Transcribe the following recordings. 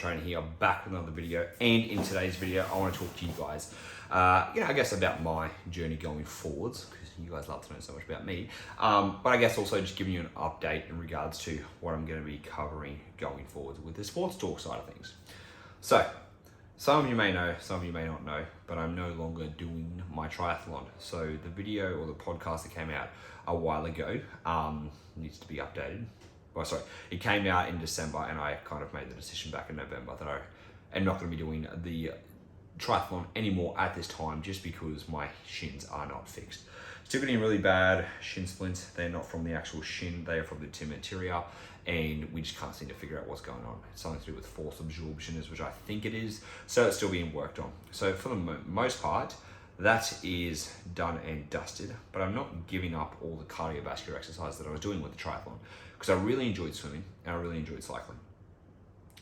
Trainer here, back with another video. And in today's video, I want to talk to you guys, I guess about my journey going forwards, because you guys love to know so much about me. But I guess also just giving you an update in regards to what I'm going to be covering going forwards with the sports talk side of things. So, some of you may know, some of you may not know, but I'm no longer doing my triathlon. So the video or the podcast that came out a while ago needs to be updated. Well, sorry, it came out in December and I kind of made the decision back in November that I am not going to be doing the triathlon anymore at this time just because my shins are not fixed. Still getting really bad shin splints. They're not from the actual shin, they are from the tim anterior, and we just can't seem to figure out what's going on. It's something to do with force absorption, which I think it is, so it's still being worked on. So for the most part, that is done and dusted, but I'm not giving up all the cardiovascular exercise that I was doing with the triathlon because I really enjoyed swimming and I really enjoyed cycling.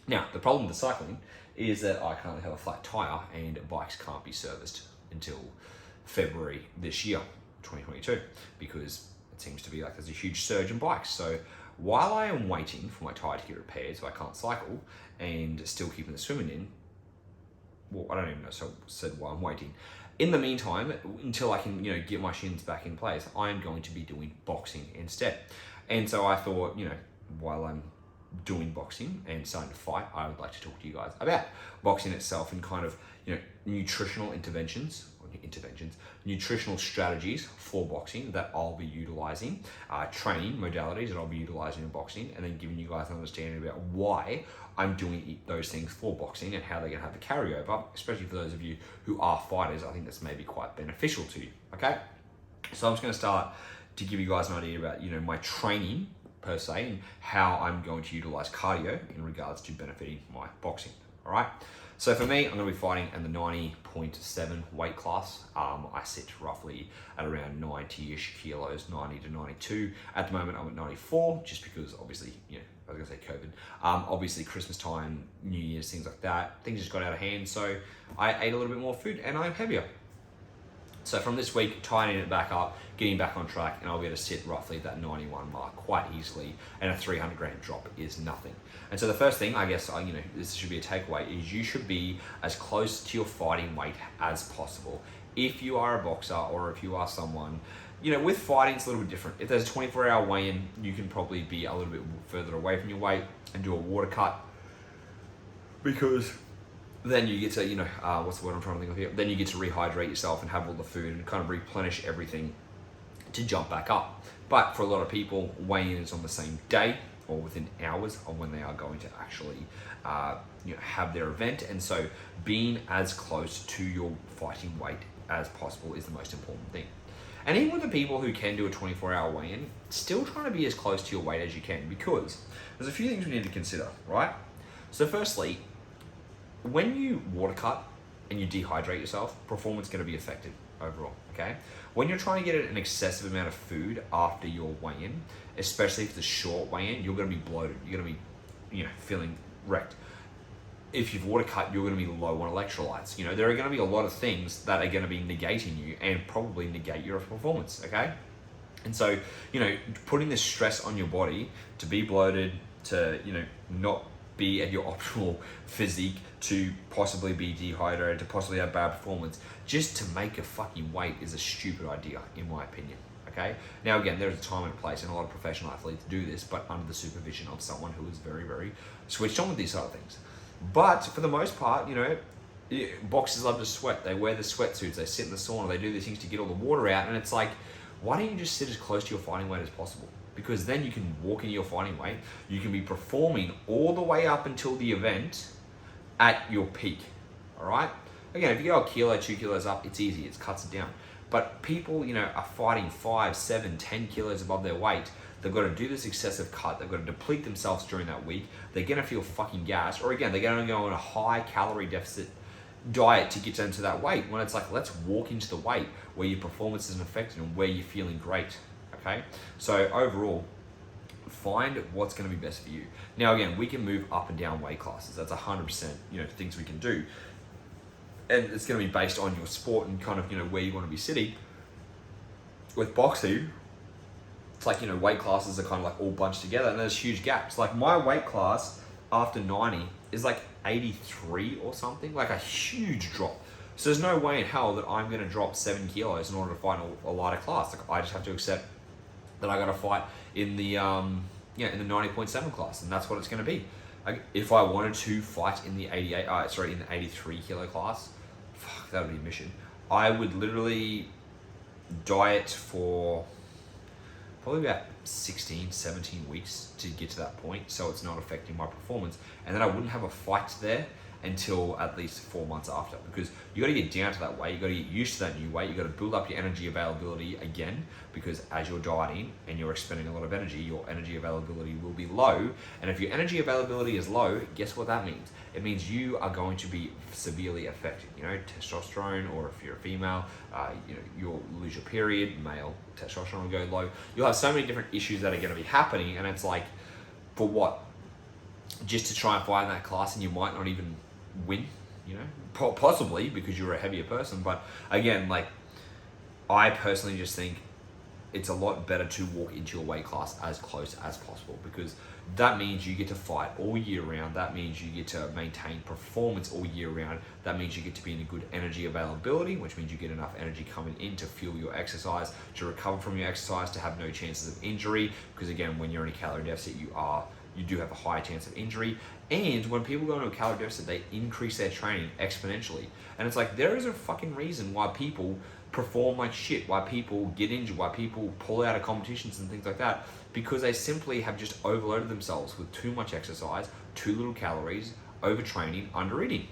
Now, the problem with the cycling is that I currently have a flat tire and bikes can't be serviced until February this year, 2022, because it seems to be like there's a huge surge in bikes. So while I am waiting for my tire to get repaired so I can't cycle and still keeping the swimming in, well, I don't even know, so I said while I'm waiting. In the meantime, until I can, get my shins back in place, I am going to be doing boxing instead. And so I thought, while I'm doing boxing and starting to fight, I would like to talk to you guys about boxing itself and kind of, nutritional nutritional strategies for boxing that I'll be utilizing, training modalities that I'll be utilizing in boxing, and then giving you guys an understanding about why I'm doing those things for boxing and how they're gonna have the carryover, especially for those of you who are fighters. I think that's maybe quite beneficial to you, okay? So I'm just gonna start to give you guys an idea about, my training per se and how I'm going to utilize cardio in regards to benefiting my boxing, all right? So for me, I'm going to be fighting in the 90.7 weight class. I sit roughly at around 90-ish kilos, 90 to 92. At the moment, I'm at 94, just because obviously, I was going to say COVID. Obviously, Christmas time, New Year's, things like that. Things just got out of hand, so I ate a little bit more food and I'm heavier. So from this week, tightening it back up, getting back on track, and I'll be able to sit roughly at that 91 mark quite easily, and a 300 gram drop is nothing. And so the first thing, I guess, this should be a takeaway, is you should be as close to your fighting weight as possible. If you are a boxer or if you are someone, with fighting, it's a little bit different. If there's a 24-hour weigh-in, you can probably be a little bit further away from your weight and do a water cut, because then you get to, what's the word I'm trying to think of here? Then you get to rehydrate yourself and have all the food and kind of replenish everything to jump back up. But for a lot of people, weighing is on the same day or within hours of when they are going to actually, have their event. And so being as close to your fighting weight as possible is the most important thing. And even with the people who can do a 24-hour weigh-in, still trying to be as close to your weight as you can, because there's a few things we need to consider, right? So firstly, when you water cut and you dehydrate yourself, performance is going to be affected overall, okay? When you're trying to get an excessive amount of food after your weigh-in, especially if it's a short weigh-in, you're going to be bloated. You're going to be, feeling wrecked. If you've water cut, you're going to be low on electrolytes. There are going to be a lot of things that are going to be negating you and probably negate your performance, okay? And so, putting this stress on your body to be bloated, to, not be at your optimal physique, to possibly be dehydrated, to possibly have bad performance, just to make a fucking weight is a stupid idea, in my opinion, okay? Now, again, there's a time and a place, and a lot of professional athletes do this, but under the supervision of someone who is very, very switched on with these sort of things. But for the most part, boxers love to sweat. They wear the sweatsuits, they sit in the sauna, they do these things to get all the water out, and it's like, why don't you just sit as close to your fighting weight as possible? Because then you can walk into your fighting weight, you can be performing all the way up until the event at your peak, all right? Again, if you go a kilo, 2 kilos up, it's easy, it cuts it down. But people, are fighting 5, 7, 10 kilos above their weight. They've got to do this excessive cut, they've got to deplete themselves during that week, they're gonna feel fucking gassed, or again, they're gonna go on a high calorie deficit diet to get down to that weight, when it's like, let's walk into the weight where your performance isn't affected and where you're feeling great. Okay, so overall, find what's going to be best for you. Now, again, we can move up and down weight classes. That's 100%, things we can do, and it's going to be based on your sport and kind of, where you want to be sitting. With boxing, it's like, weight classes are kind of like all bunched together, and there's huge gaps. Like my weight class after 90 is like 83 or something, like a huge drop. So there's no way in hell that I'm going to drop 7 kilos in order to fight a lighter class. Like, I just have to accept that I got to fight in the in the 90.7 class, and that's what it's going to be. Like, if I wanted to fight in the in the 83 kilo class, fuck, that would be a mission. I would literally diet for probably about 16, 17 weeks to get to that point, so it's not affecting my performance. And then I wouldn't have a fight there until at least 4 months after, because you got to get down to that weight, you got to get used to that new weight, you got to build up your energy availability again, because as you're dieting and you're expending a lot of energy, your energy availability will be low. And if your energy availability is low, guess what that means? It means you are going to be severely affected. You know, testosterone, or if you're a female, you'll lose your period, male testosterone will go low. You'll have so many different issues that are going to be happening, and it's like, for what? Just to try and fight in that class, and you might not even win, you know, possibly because you're a heavier person. But again, like, I personally just think it's a lot better to walk into your weight class as close as possible, because that means you get to fight all year round. That means you get to maintain performance all year round. That means you get to be in a good energy availability, which means you get enough energy coming in to fuel your exercise, to recover from your exercise, to have no chances of injury. Because again, when you're in a calorie deficit, you do have a higher chance of injury. And when people go into a calorie deficit, they increase their training exponentially. And it's like, there is a fucking reason why people perform like shit, why people get injured, why people pull out of competitions and things like that, because they simply have just overloaded themselves with too much exercise, too little calories, overtraining, undereating.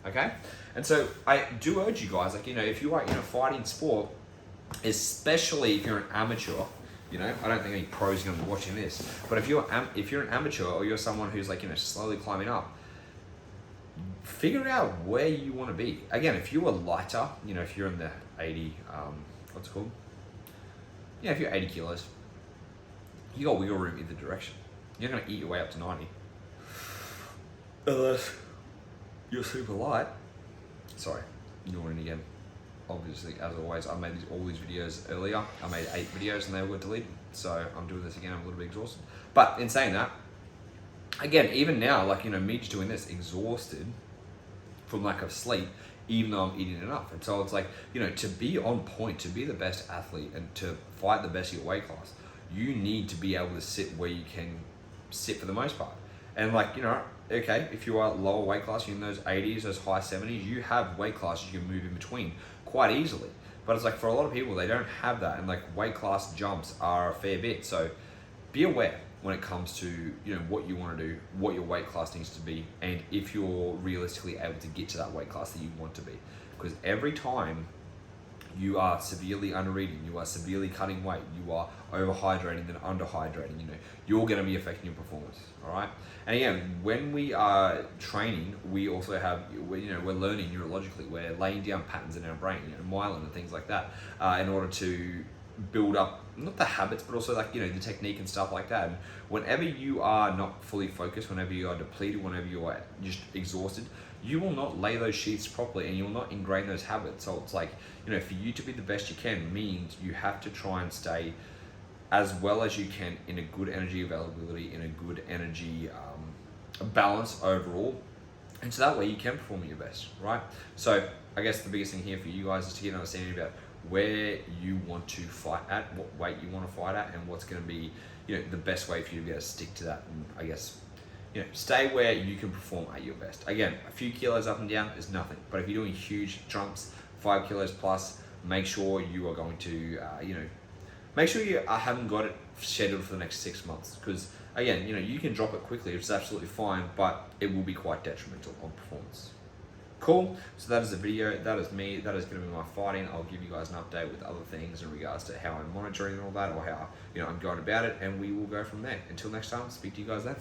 Okay? And so I do urge you guys, like, you know, if you are in a fighting sport, especially if you're an amateur, you know, I don't think any pros are going to be watching this, but if you're an amateur, or you're someone who's, like, you know, slowly climbing up, figure out where you want to be. Again, if you are lighter, you know, if you're in the 80, what's it called? Yeah, if you're 80 kilos, you got wiggle room either direction. You're going to eat your way up to 90. Unless you're super light. Sorry, yawning again. Obviously, as always, I made all these videos earlier. I made 8 videos and they all got deleted. So I'm doing this again, I'm a little bit exhausted. But in saying that, again, even now, like, you know, me just doing this, exhausted from lack of sleep, even though I'm eating enough. And so it's like, you know, to be on point, to be the best athlete, and to fight the best of your weight class, you need to be able to sit where you can sit for the most part. And, like, you know, okay, if you are lower weight class, you're in those 80s, those high 70s, you have weight classes you can move in between quite easily. But it's like, for a lot of people, they don't have that, and like, weight class jumps are a fair bit. So be aware when it comes to, you know, what you want to do, what your weight class needs to be, and if you're realistically able to get to that weight class that you want to be. Because every time you are severely under-eating, you are severely cutting weight, you are overhydrating then underhydrating, you know, you're going to be affecting your performance. All right. And again, when we are training, we also have, you know, we're learning neurologically, we're laying down patterns in our brain, you know, myelin and things like that, in order to build up, not the habits, but also, like, you know, the technique and stuff like that. And whenever you are not fully focused, whenever you are depleted, whenever you are just exhausted, you will not lay those sheets properly, and you will not ingrain those habits. So it's like, you know, for you to be the best you can means you have to try and stay as well as you can in a good energy availability, in a good energy balance overall. And so that way you can perform at your best, right? So I guess the biggest thing here for you guys is to get an understanding about where you want to fight at, what weight you want to fight at, and what's going to be, you know, the best way for you to be able to stick to that. And I guess, you know, stay where you can perform at your best. Again, a few kilos up and down is nothing, but if you're doing huge jumps, 5 kilos plus, make sure you are going to, you know, make sure you haven't got it scheduled for the next 6 months. Because again, you know, you can drop it quickly, which is absolutely fine, but it will be quite detrimental on performance. Cool. So that is the video. That is me. That is going to be my fighting. I'll give you guys an update with other things in regards to how I'm monitoring and all that, or how, you know, I'm going about it, and we will go from there. Until next time, speak to you guys then.